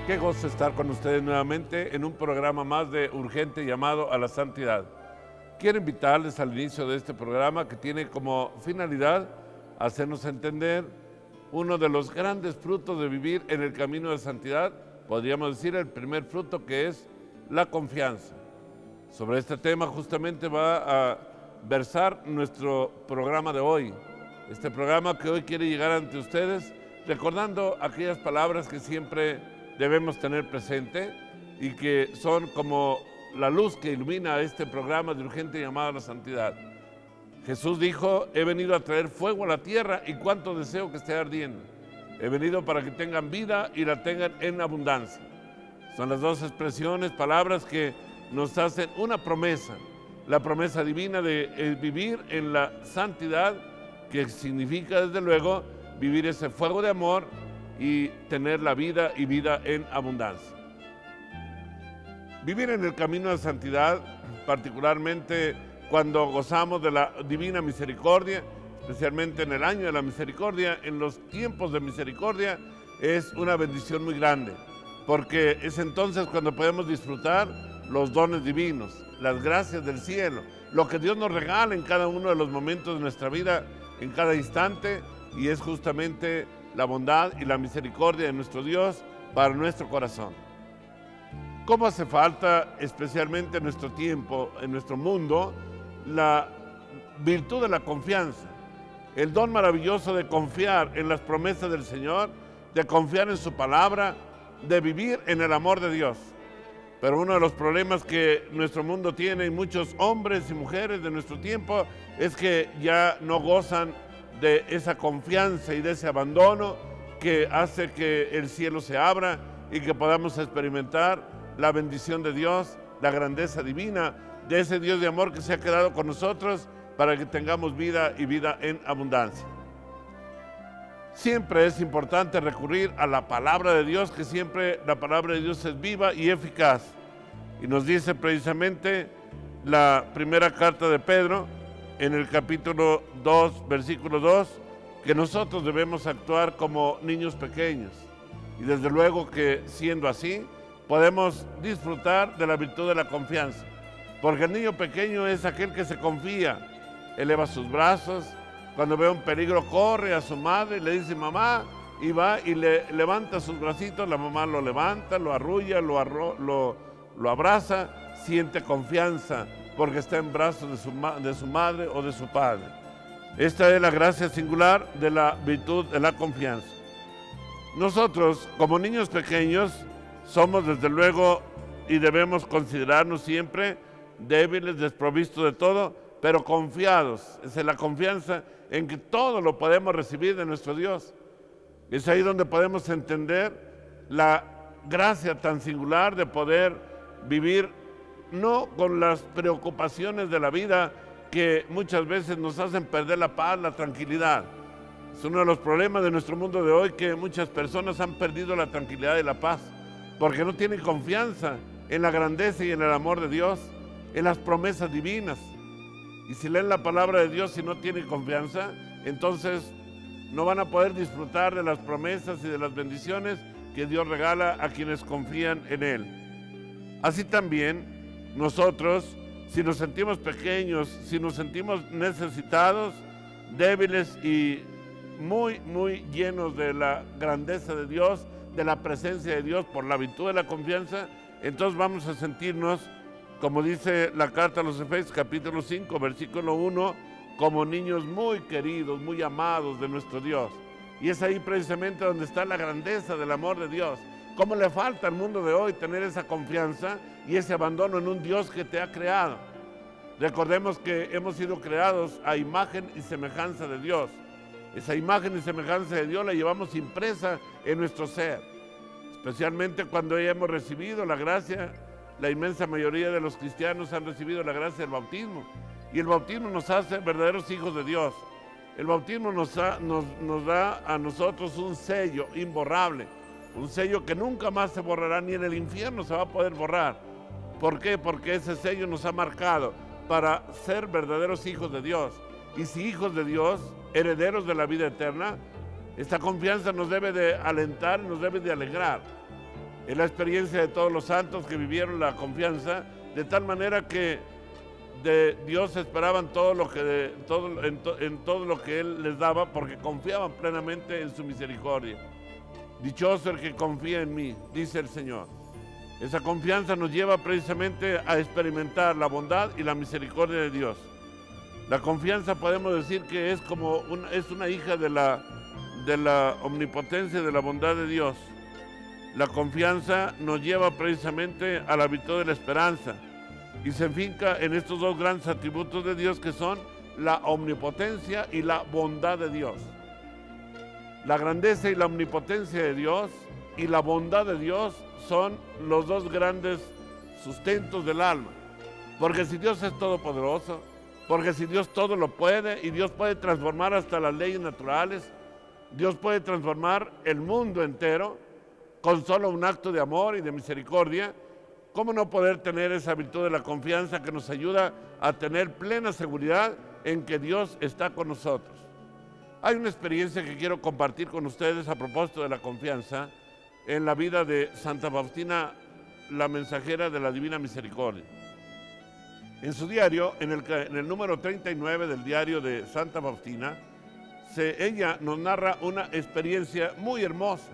Qué gozo estar con ustedes nuevamente en un programa más de Urgente Llamado a la Santidad. Quiero invitarles al inicio de este programa que tiene como finalidad hacernos entender uno de los grandes frutos de vivir en el camino de santidad, podríamos decir el primer fruto, que es la confianza. Sobre este tema justamente va a versar nuestro programa de hoy. Este programa que hoy quiere llegar ante ustedes recordando aquellas palabras que siempre debemos tener presente y que son como la luz que ilumina este programa de Urgente Llamado a la Santidad. Jesús dijo: he venido a traer fuego a la tierra y cuánto deseo que esté ardiendo. He venido para que tengan vida y la tengan en abundancia. Son las dos expresiones, palabras que nos hacen una promesa, la promesa divina de vivir en la santidad, que significa desde luego vivir ese fuego de amor y tener la vida y vida en abundancia. Vivir en el camino de santidad, particularmente cuando gozamos de la divina misericordia, especialmente en el año de la misericordia, en los tiempos de misericordia, es una bendición muy grande, porque es entonces cuando podemos disfrutar los dones divinos, las gracias del cielo, lo que Dios nos regala en cada uno de los momentos de nuestra vida, en cada instante, y es justamente la bondad y la misericordia de nuestro Dios para nuestro corazón. ¿Cómo hace falta, especialmente en nuestro tiempo, en nuestro mundo, la virtud de la confianza? El don maravilloso de confiar en las promesas del Señor, de confiar en su palabra, de vivir en el amor de Dios. Pero uno de los problemas que nuestro mundo tiene, y muchos hombres y mujeres de nuestro tiempo, es que ya no gozan de esa confianza y de ese abandono que hace que el cielo se abra y que podamos experimentar la bendición de Dios, la grandeza divina de ese Dios de amor que se ha quedado con nosotros para que tengamos vida y vida en abundancia. Siempre es importante recurrir a la palabra de Dios, que siempre la palabra de Dios es viva y eficaz. Y nos dice precisamente la primera carta de Pedro, en el capítulo 2, versículo 2, que nosotros debemos actuar como niños pequeños. Y desde luego que siendo así, podemos disfrutar de la virtud de la confianza. Porque el niño pequeño es aquel que se confía, eleva sus brazos, cuando ve un peligro corre a su madre, le dice mamá, y va y le levanta sus bracitos, la mamá lo levanta, lo arrulla, lo abraza, siente confianza, porque está en brazos de su madre o de su padre. Esta es la gracia singular de la virtud de la confianza. Nosotros, como niños pequeños, somos desde luego y debemos considerarnos siempre débiles, desprovistos de todo, pero confiados. Es la confianza en que todo lo podemos recibir de nuestro Dios. Es ahí donde podemos entender la gracia tan singular de poder vivir no con las preocupaciones de la vida que muchas veces nos hacen perder la paz, la tranquilidad. Es uno de los problemas de nuestro mundo de hoy, que muchas personas han perdido la tranquilidad y la paz porque no tienen confianza en la grandeza y en el amor de Dios, en las promesas divinas. Y si leen la palabra de Dios y no tienen confianza, entonces no van a poder disfrutar de las promesas y de las bendiciones que Dios regala a quienes confían en Él. Así también nosotros, si nos sentimos pequeños, si nos sentimos necesitados, débiles y muy, muy llenos de la grandeza de Dios, de la presencia de Dios por la virtud de la confianza, entonces vamos a sentirnos, como dice la carta a los Efesios capítulo 5, versículo 1, como niños muy queridos, muy amados de nuestro Dios. Y es ahí precisamente donde está la grandeza del amor de Dios. ¿Cómo le falta al mundo de hoy tener esa confianza y ese abandono en un Dios que te ha creado? Recordemos que hemos sido creados a imagen y semejanza de Dios. Esa imagen y semejanza de Dios la llevamos impresa en nuestro ser, especialmente cuando ya hemos recibido la gracia. La inmensa mayoría de los cristianos han recibido la gracia del bautismo, y el bautismo nos hace verdaderos hijos de Dios. El bautismo nos da a nosotros un sello imborrable, un sello que nunca más se borrará, ni en el infierno se va a poder borrar. ¿Por qué? Porque ese sello nos ha marcado para ser verdaderos hijos de Dios. Y si hijos de Dios, herederos de la vida eterna, esta confianza nos debe de alentar, nos debe de alegrar. Es la experiencia de todos los santos que vivieron la confianza, de tal manera que de Dios esperaban todo lo que, en todo lo que Él les daba, porque confiaban plenamente en su misericordia. Dichoso el que confía en mí, dice el Señor. Esa confianza nos lleva precisamente a experimentar la bondad y la misericordia de Dios. La confianza podemos decir que es como es una hija de la omnipotencia y de la bondad de Dios. La confianza nos lleva precisamente a la virtud de la esperanza y se finca en estos dos grandes atributos de Dios, que son la omnipotencia y la bondad de Dios. La grandeza y la omnipotencia de Dios y la bondad de Dios son los dos grandes sustentos del alma. Porque si Dios es todopoderoso, porque si Dios todo lo puede, y Dios puede transformar hasta las leyes naturales, Dios puede transformar el mundo entero con solo un acto de amor y de misericordia, ¿cómo no poder tener esa virtud de la confianza que nos ayuda a tener plena seguridad en que Dios está con nosotros? Hay una experiencia que quiero compartir con ustedes a propósito de la confianza en la vida de Santa Faustina, la mensajera de la Divina Misericordia. En su diario, en el número 39 del diario de Santa Faustina, ella nos narra una experiencia muy hermosa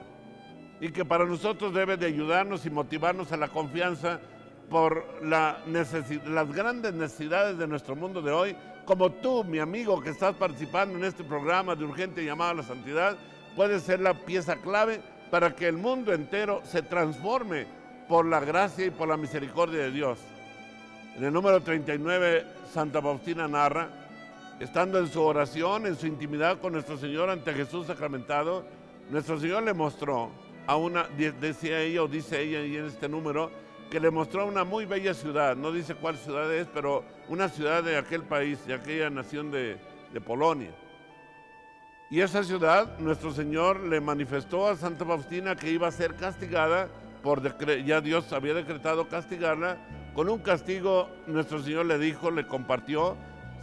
y que para nosotros debe de ayudarnos y motivarnos a la confianza por las grandes necesidades de nuestro mundo de hoy, como tú, mi amigo, que estás participando en este programa de urgente llamado a la santidad, puedes ser la pieza clave para que el mundo entero se transforme por la gracia y por la misericordia de Dios. En el número 39, Santa Faustina narra, estando en su oración, en su intimidad con nuestro Señor ante Jesús sacramentado, nuestro Señor le mostró dice ella y en este número, que le mostró una muy bella ciudad. No dice cuál ciudad es, pero una ciudad de aquel país, de aquella nación de Polonia. Y esa ciudad, nuestro Señor le manifestó a Santa Faustina que iba a ser castigada, ya Dios había decretado castigarla, con un castigo, nuestro Señor le dijo, le compartió,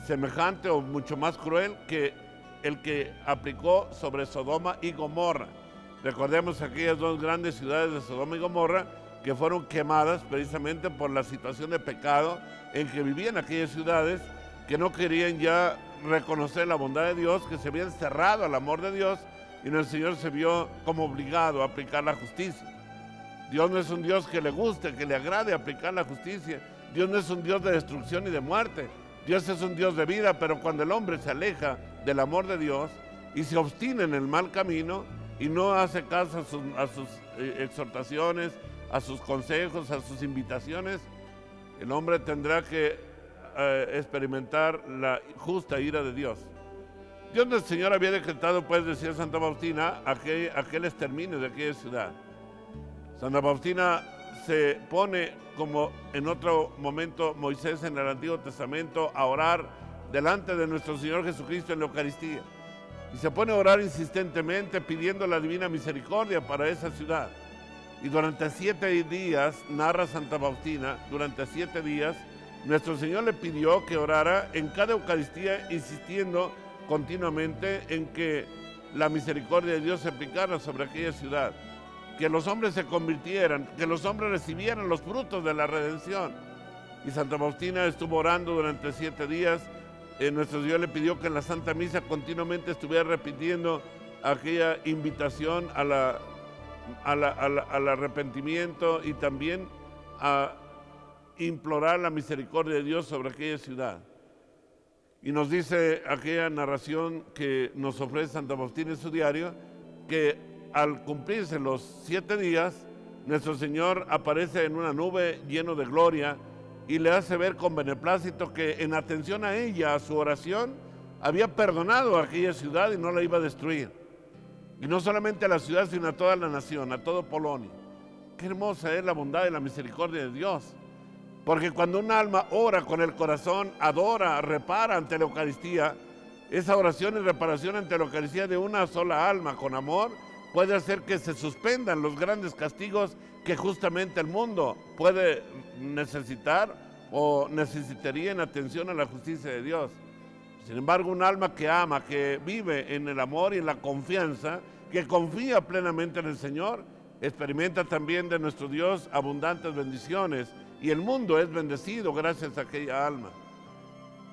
semejante o mucho más cruel que el que aplicó sobre Sodoma y Gomorra. Recordemos aquellas dos grandes ciudades de Sodoma y Gomorra que fueron quemadas precisamente por la situación de pecado en que vivían aquellas ciudades, que no querían ya reconocer la bondad de Dios, que se habían cerrado al amor de Dios, y nuestro Señor se vio como obligado a aplicar la justicia. Dios no es un Dios que le guste, que le agrade aplicar la justicia. Dios no es un Dios de destrucción y de muerte. Dios es un Dios de vida, pero cuando el hombre se aleja del amor de Dios y se obstina en el mal camino y no hace caso a sus exhortaciones, a sus consejos, a sus invitaciones, el hombre tendrá que experimentar la justa ira de Dios. Dios nuestro Señor había decretado, pues, decía Santa Faustina, aquel exterminio de aquella ciudad. Santa Faustina se pone, como en otro momento Moisés en el Antiguo Testamento, a orar delante de nuestro Señor Jesucristo en la Eucaristía. Y se pone a orar insistentemente pidiendo la divina misericordia para esa ciudad. Y durante 7 días, narra Santa Faustina, durante 7 días, nuestro Señor le pidió que orara en cada Eucaristía, insistiendo continuamente en que la misericordia de Dios se aplicara sobre aquella ciudad, que los hombres se convirtieran, que los hombres recibieran los frutos de la redención. Y Santa Faustina estuvo orando durante 7 días. Nuestro Señor le pidió que en la Santa Misa continuamente estuviera repitiendo aquella invitación al arrepentimiento y también a implorar la misericordia de Dios sobre aquella ciudad. Y nos dice aquella narración que nos ofrece Santa Faustina en su diario, que al cumplirse los 7 días, nuestro Señor aparece en una nube lleno de gloria y le hace ver con beneplácito que en atención a ella, a su oración, había perdonado a aquella ciudad y no la iba a destruir. Y no solamente a la ciudad, sino a toda la nación, a todo Polonia. Qué hermosa es la bondad y la misericordia de Dios. Porque cuando un alma ora con el corazón, adora, repara ante la Eucaristía, esa oración y reparación ante la Eucaristía de una sola alma con amor puede hacer que se suspendan los grandes castigos que justamente el mundo puede necesitar o necesitaría en atención a la justicia de Dios. Sin embargo, un alma que ama, que vive en el amor y en la confianza, que confía plenamente en el Señor, experimenta también de nuestro Dios abundantes bendiciones y el mundo es bendecido gracias a aquella alma.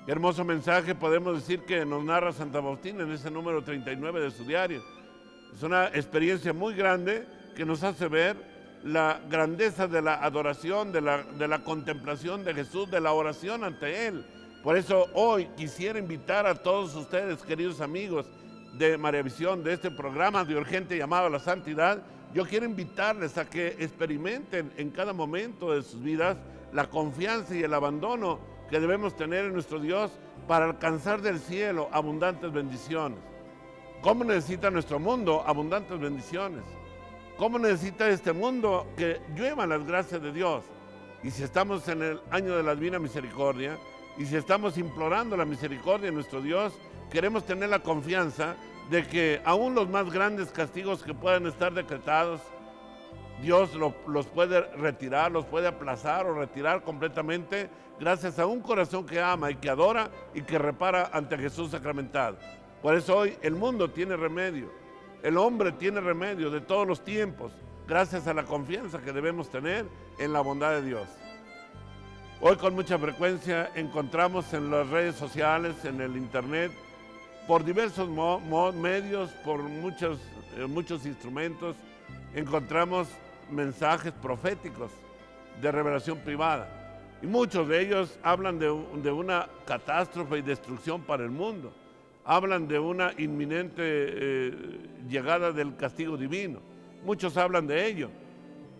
Qué hermoso mensaje podemos decir que nos narra Santa Faustina en ese número 39 de su diario. Es una experiencia muy grande que nos hace ver la grandeza de la adoración, de la contemplación de Jesús, de la oración ante Él. Por eso hoy quisiera invitar a todos ustedes, queridos amigos de María Visión, de este programa de urgente llamado a la santidad, yo quiero invitarles a que experimenten en cada momento de sus vidas la confianza y el abandono que debemos tener en nuestro Dios para alcanzar del cielo abundantes bendiciones. ¿Cómo necesita nuestro mundo abundantes bendiciones? ¿Cómo necesita este mundo que lluevan las gracias de Dios? Y si estamos en el año de la Divina Misericordia, y si estamos implorando la misericordia de nuestro Dios, queremos tener la confianza de que aún los más grandes castigos que puedan estar decretados, Dios los puede retirar, los puede aplazar o retirar completamente gracias a un corazón que ama y que adora y que repara ante Jesús sacramentado. Por eso hoy el mundo tiene remedio, el hombre tiene remedio de todos los tiempos, gracias a la confianza que debemos tener en la bondad de Dios. Hoy con mucha frecuencia encontramos en las redes sociales, en el internet, por diversos medios, por muchos instrumentos, encontramos mensajes proféticos de revelación privada. Y muchos de ellos hablan de una catástrofe y destrucción para el mundo. Hablan de una inminente llegada del castigo divino. Muchos hablan de ello,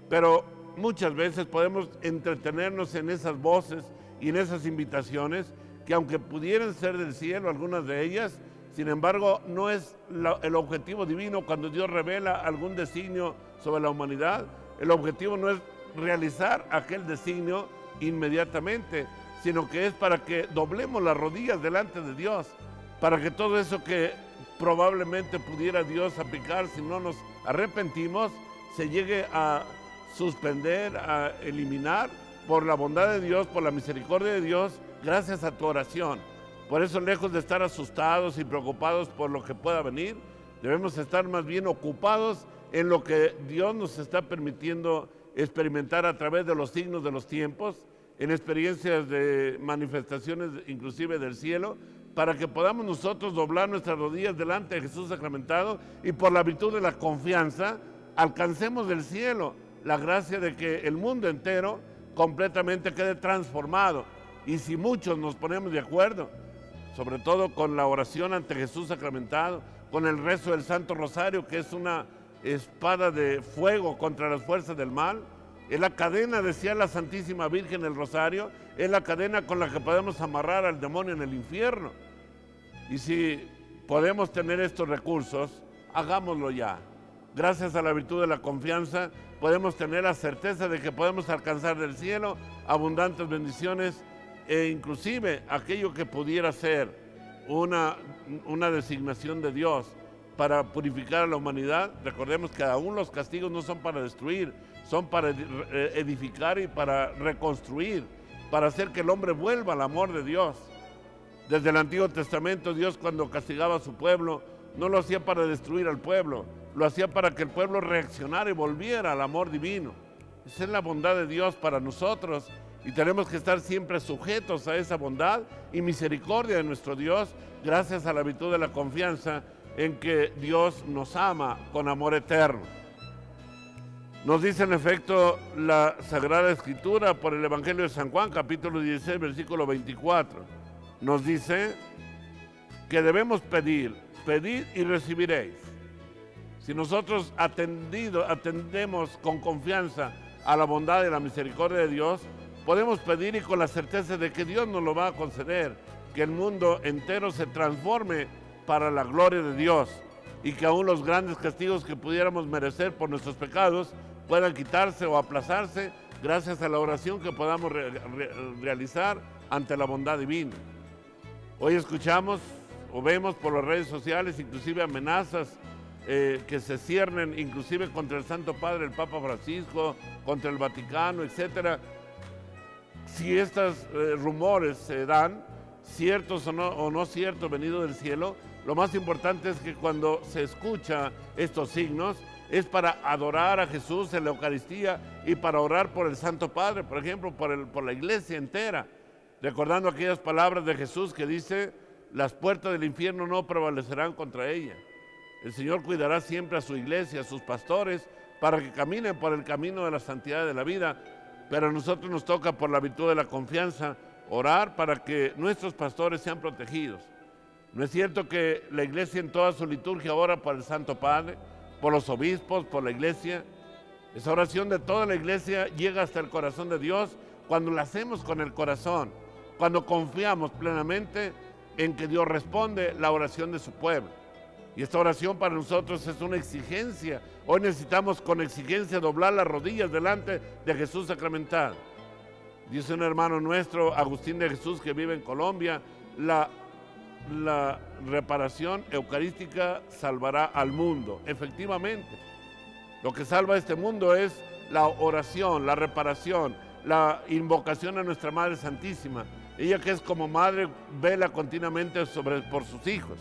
pero muchas veces podemos entretenernos en esas voces y en esas invitaciones que aunque pudieran ser del cielo, algunas de ellas, sin embargo, no es el objetivo divino cuando Dios revela algún designio sobre la humanidad. El objetivo no es realizar aquel designio inmediatamente, sino que es para que doblemos las rodillas delante de Dios, para que todo eso que probablemente pudiera Dios aplicar si no nos arrepentimos, se llegue a suspender, a eliminar por la bondad de Dios, por la misericordia de Dios, gracias a tu oración. Por eso, lejos de estar asustados y preocupados por lo que pueda venir, debemos estar más bien ocupados en lo que Dios nos está permitiendo experimentar a través de los signos de los tiempos, en experiencias de manifestaciones inclusive del cielo, para que podamos nosotros doblar nuestras rodillas delante de Jesús sacramentado y por la virtud de la confianza alcancemos del cielo la gracia de que el mundo entero completamente quede transformado. Y si muchos nos ponemos de acuerdo, sobre todo con la oración ante Jesús sacramentado, con el rezo del Santo Rosario, que es una espada de fuego contra las fuerzas del mal, es la cadena, decía la Santísima Virgen, el Rosario, es la cadena con la que podemos amarrar al demonio en el infierno. Y si podemos tener estos recursos, hagámoslo ya. Gracias a la virtud de la confianza, podemos tener la certeza de que podemos alcanzar del cielo abundantes bendiciones e inclusive aquello que pudiera ser una designación de Dios para purificar a la humanidad. Recordemos que aún los castigos no son para destruir, son para edificar y para reconstruir, para hacer que el hombre vuelva al amor de Dios. Desde el Antiguo Testamento, Dios cuando castigaba a su pueblo, no lo hacía para destruir al pueblo, lo hacía para que el pueblo reaccionara y volviera al amor divino. Esa es la bondad de Dios para nosotros y tenemos que estar siempre sujetos a esa bondad y misericordia de nuestro Dios, gracias a la virtud de la confianza en que Dios nos ama con amor eterno. Nos dice en efecto la Sagrada Escritura por el Evangelio de San Juan, capítulo 16, versículo 24. Nos dice que debemos pedir, pedid y recibiréis. Si nosotros atendemos con confianza a la bondad y la misericordia de Dios, podemos pedir y con la certeza de que Dios nos lo va a conceder, que el mundo entero se transforme para la gloria de Dios y que aún los grandes castigos que pudiéramos merecer por nuestros pecados puedan quitarse o aplazarse gracias a la oración que podamos realizar ante la bondad divina. Hoy escuchamos o vemos por las redes sociales inclusive amenazas que se ciernen inclusive contra el Santo Padre, el Papa Francisco, contra el Vaticano, etcétera. Si estos rumores se dan, ciertos o no ciertos, venidos del cielo, lo más importante es que cuando se escucha estos signos, es para adorar a Jesús en la Eucaristía y para orar por el Santo Padre, por ejemplo, por la iglesia entera, recordando aquellas palabras de Jesús que dice: las puertas del infierno no prevalecerán contra ella. El Señor cuidará siempre a su iglesia, a sus pastores, para que caminen por el camino de la santidad de la vida, pero a nosotros nos toca, por la virtud de la confianza, orar para que nuestros pastores sean protegidos. ¿No es cierto que la iglesia en toda su liturgia ora por el Santo Padre, por los obispos, por la iglesia? Esa oración de toda la iglesia llega hasta el corazón de Dios cuando la hacemos con el corazón, cuando confiamos plenamente en que Dios responde la oración de su pueblo. Y esta oración para nosotros es una exigencia. Hoy necesitamos con exigencia doblar las rodillas delante de Jesús sacramentado. Dice un hermano nuestro, Agustín de Jesús, que vive en Colombia: la reparación eucarística salvará al mundo. Efectivamente, lo que salva a este mundo es la oración, la reparación, la invocación a nuestra Madre Santísima. Ella, que es como madre, vela continuamente por sus hijos.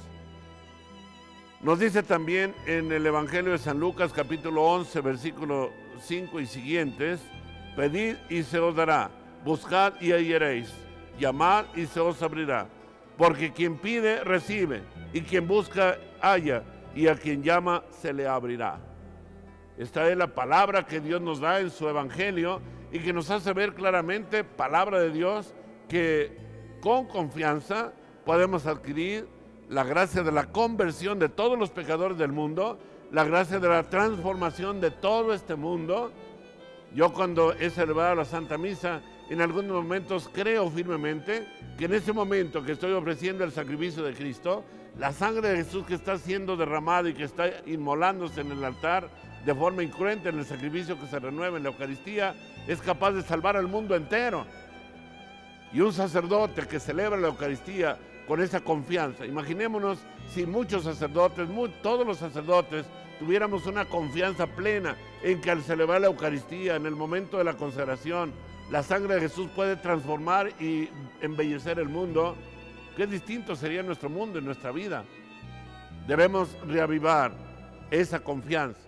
Nos dice también en el Evangelio de San Lucas, capítulo 11, versículo 5 y siguientes: pedid y se os dará, buscad y hallaréis, llamad y se os abrirá. Porque quien pide, recibe, y quien busca, halla, y a quien llama, se le abrirá. Esta es la palabra que Dios nos da en su Evangelio y que nos hace ver claramente, palabra de Dios, que con confianza podemos adquirir la gracia de la conversión de todos los pecadores del mundo, la gracia de la transformación de todo este mundo. Yo, cuando he celebrado la Santa Misa, en algunos momentos creo firmemente que en ese momento que estoy ofreciendo el sacrificio de Cristo, la sangre de Jesús que está siendo derramada y que está inmolándose en el altar de forma incruenta en el sacrificio que se renueva en la Eucaristía, es capaz de salvar al mundo entero. Y un sacerdote que celebra la Eucaristía con esa confianza, imaginémonos si muchos sacerdotes, todos los sacerdotes, tuviéramos una confianza plena en que al celebrar la Eucaristía, en el momento de la consagración, la sangre de Jesús puede transformar y embellecer el mundo. Qué distinto sería nuestro mundo y nuestra vida. Debemos reavivar esa confianza.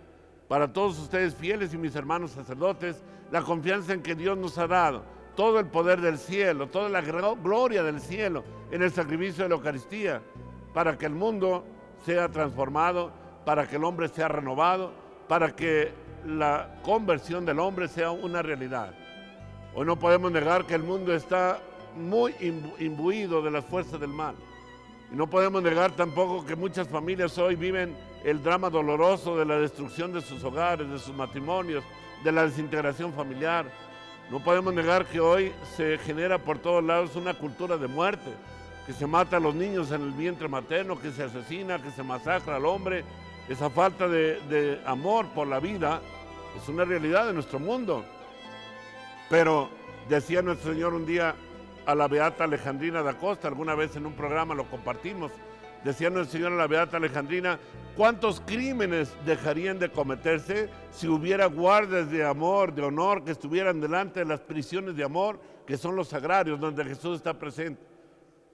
Para todos ustedes fieles y mis hermanos sacerdotes, la confianza en que Dios nos ha dado todo el poder del cielo, toda la gloria del cielo en el sacrificio de la Eucaristía, para que el mundo sea transformado, para que el hombre sea renovado, para que la conversión del hombre sea una realidad. Hoy no podemos negar que el mundo está muy imbuido de las fuerzas del mal. Y no podemos negar tampoco que muchas familias hoy viven el drama doloroso de la destrucción de sus hogares, de sus matrimonios, de la desintegración familiar. No podemos negar que hoy se genera por todos lados una cultura de muerte, que se mata a los niños en el vientre materno, que se asesina, que se masacra al hombre. Esa falta de amor por la vida es una realidad de nuestro mundo. Pero decía nuestro Señor un día a la beata Alejandrina da Costa, alguna vez en un programa lo compartimos, decía nuestro Señor a la beata Alejandrina: ¿cuántos crímenes dejarían de cometerse si hubiera guardias de amor, de honor, que estuvieran delante de las prisiones de amor, que son los sagrarios, donde Jesús está presente?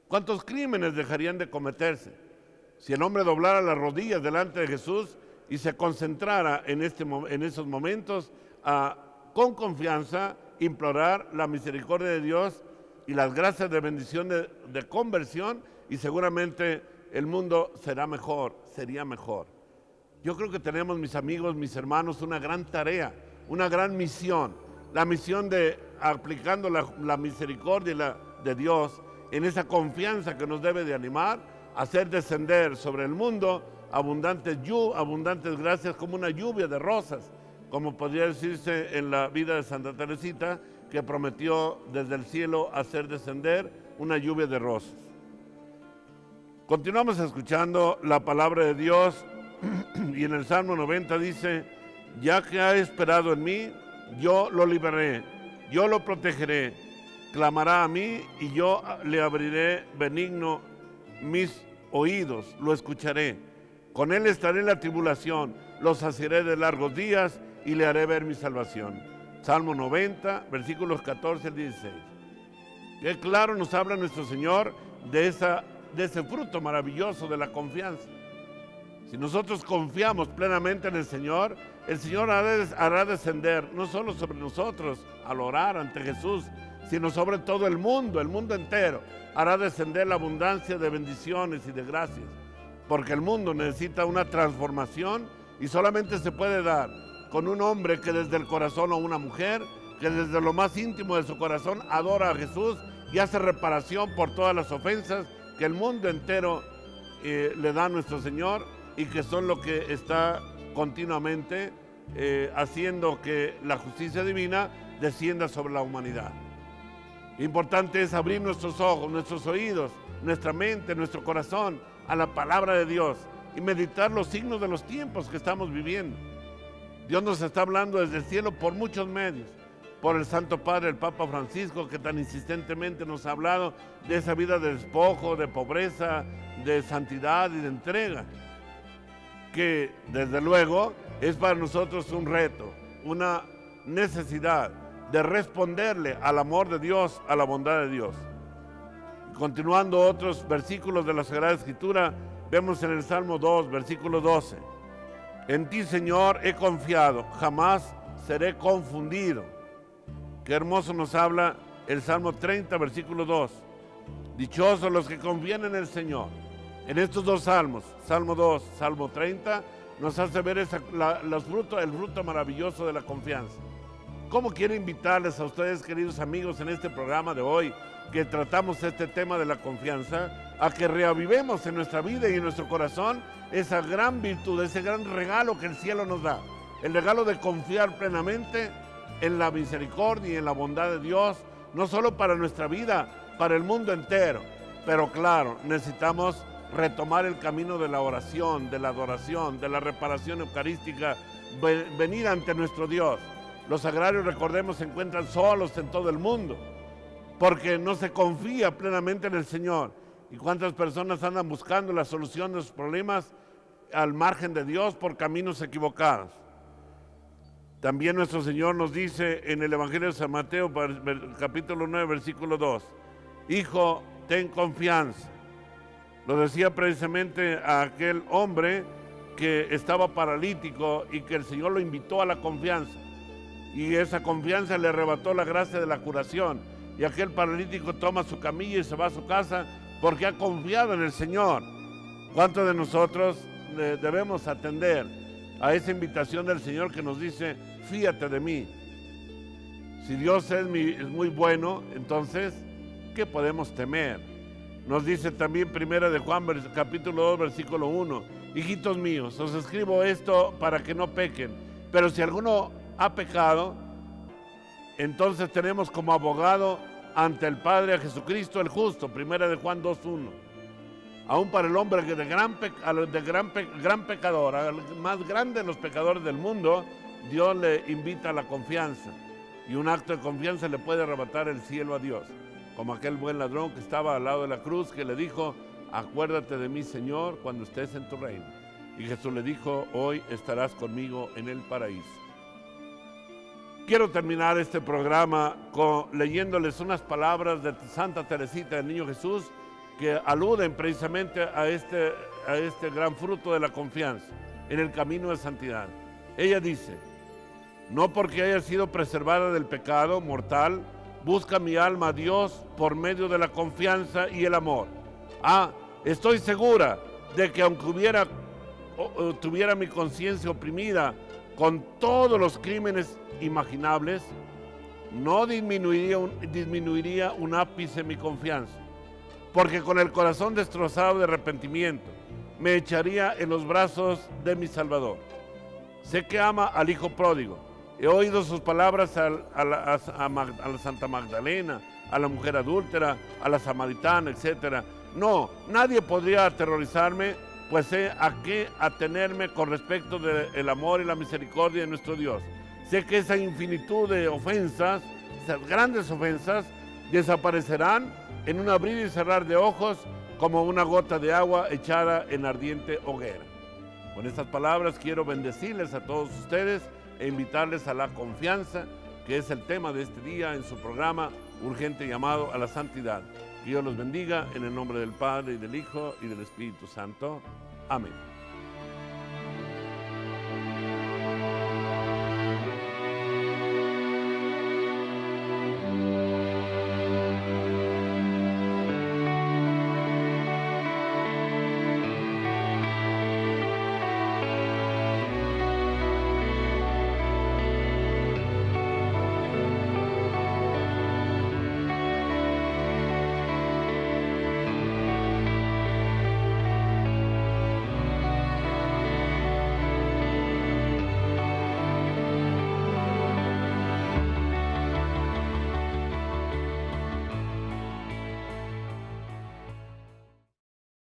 ¿Cuántos crímenes dejarían de cometerse si el hombre doblara las rodillas delante de Jesús y se concentrara en esos momentos con confianza implorar la misericordia de Dios y las gracias de bendición de conversión? Y seguramente el mundo sería mejor. Yo creo que tenemos, mis amigos, mis hermanos, una gran tarea, una gran misión, la misión de, aplicando la misericordia de Dios en esa confianza que nos debe de animar, hacer descender sobre el mundo abundantes gracias como una lluvia de rosas, como podría decirse en la vida de Santa Teresita, que prometió desde el cielo hacer descender una lluvia de rosas. Continuamos escuchando la palabra de Dios y en el Salmo 90 dice: ya que ha esperado en mí, yo lo libraré, yo lo protegeré, clamará a mí y yo le abriré benigno mis oídos, lo escucharé. Con él estaré en la tribulación, lo saciaré de largos días y le haré ver mi salvación. Salmo 90, versículos 14 al 16. Qué claro nos habla nuestro Señor de ese fruto maravilloso de la confianza. Si nosotros confiamos plenamente en el Señor hará descender no solo sobre nosotros al orar ante Jesús, sino sobre todo el mundo entero. Hará descender la abundancia de bendiciones y de gracias, porque el mundo necesita una transformación y solamente se puede dar con un hombre que desde el corazón, o una mujer que desde lo más íntimo de su corazón adora a Jesús y hace reparación por todas las ofensas que el mundo entero le da a nuestro Señor, y que son lo que está continuamente haciendo que la justicia divina descienda sobre la humanidad. Importante es abrir nuestros ojos, nuestros oídos, nuestra mente, nuestro corazón a la palabra de Dios y meditar los signos de los tiempos que estamos viviendo. Dios nos está hablando desde el cielo por muchos medios, por el Santo Padre, el Papa Francisco, que tan insistentemente nos ha hablado de esa vida de despojo, de pobreza, de santidad y de entrega, que desde luego es para nosotros un reto, una necesidad de responderle al amor de Dios, a la bondad de Dios. Continuando otros versículos de la Sagrada Escritura, vemos en el Salmo 2, versículo 12: en ti, Señor, he confiado, jamás seré confundido. Qué hermoso nos habla el Salmo 30, versículo 2. Dichosos los que confían en el Señor. En estos dos salmos, Salmo 2, Salmo 30, nos hace ver el fruto maravilloso de la confianza. ¿Cómo quiero invitarles a ustedes, queridos amigos, en este programa de hoy, que tratamos este tema de la confianza, a que reavivemos en nuestra vida y en nuestro corazón esa gran virtud, ese gran regalo que el cielo nos da, el regalo de confiar plenamente en la misericordia y en la bondad de Dios, no solo para nuestra vida, para el mundo entero. Pero claro, necesitamos retomar el camino de la oración, de la adoración, de la reparación eucarística, venir ante nuestro Dios. Los agrarios, recordemos, se encuentran solos en todo el mundo, porque no se confía plenamente en el Señor. ¿Y cuántas personas andan buscando la solución de sus problemas al margen de Dios por caminos equivocados? También nuestro Señor nos dice en el Evangelio de San Mateo, capítulo 9, versículo 2: Hijo, ten confianza. Lo decía precisamente a aquel hombre que estaba paralítico y que el Señor lo invitó a la confianza. Y esa confianza le arrebató la gracia de la curación. Y aquel paralítico toma su camilla y se va a su casa porque ha confiado en el Señor. ¿Cuántos de nosotros debemos atender a esa invitación del Señor que nos dice: fíate de mí? Si Dios es muy bueno, entonces, ¿qué podemos temer? Nos dice también 1 de Juan, capítulo 2, versículo 1: hijitos míos, os escribo esto para que no pequen. Pero si alguno ha pecado, entonces tenemos como abogado ante el Padre a Jesucristo el justo. 1 de Juan 2:1. Aún para el hombre que gran pecador, al más grande de los pecadores del mundo, Dios le invita a la confianza. Y un acto de confianza le puede arrebatar el cielo a Dios. Como aquel buen ladrón que estaba al lado de la cruz, que le dijo: acuérdate de mí, Señor, cuando estés en tu reino. Y Jesús le dijo: hoy estarás conmigo en el paraíso. Quiero terminar este programa leyéndoles unas palabras de Santa Teresita del Niño Jesús, que aluden precisamente a este gran fruto de la confianza en el camino de santidad. Ella dice: no porque haya sido preservada del pecado mortal, busca mi alma a Dios por medio de la confianza y el amor. Estoy segura de que aunque tuviera mi conciencia oprimida con todos los crímenes imaginables, no disminuiría un ápice mi confianza, porque con el corazón destrozado de arrepentimiento me echaría en los brazos de mi Salvador. Sé que ama al hijo pródigo. He oído sus palabras a la Santa Magdalena, a la mujer adúltera, a la samaritana, etc. No, nadie podría aterrorizarme, pues sé a qué atenerme con respecto del amor y la misericordia de nuestro Dios. Sé que esa infinitud de ofensas, esas grandes ofensas, desaparecerán en un abrir y cerrar de ojos, como una gota de agua echada en ardiente hoguera. Con estas palabras quiero bendecirles a todos ustedes e invitarles a la confianza, que es el tema de este día en su programa Urgente Llamado a la Santidad. Que Dios los bendiga en el nombre del Padre, y del Hijo, y del Espíritu Santo. Amén.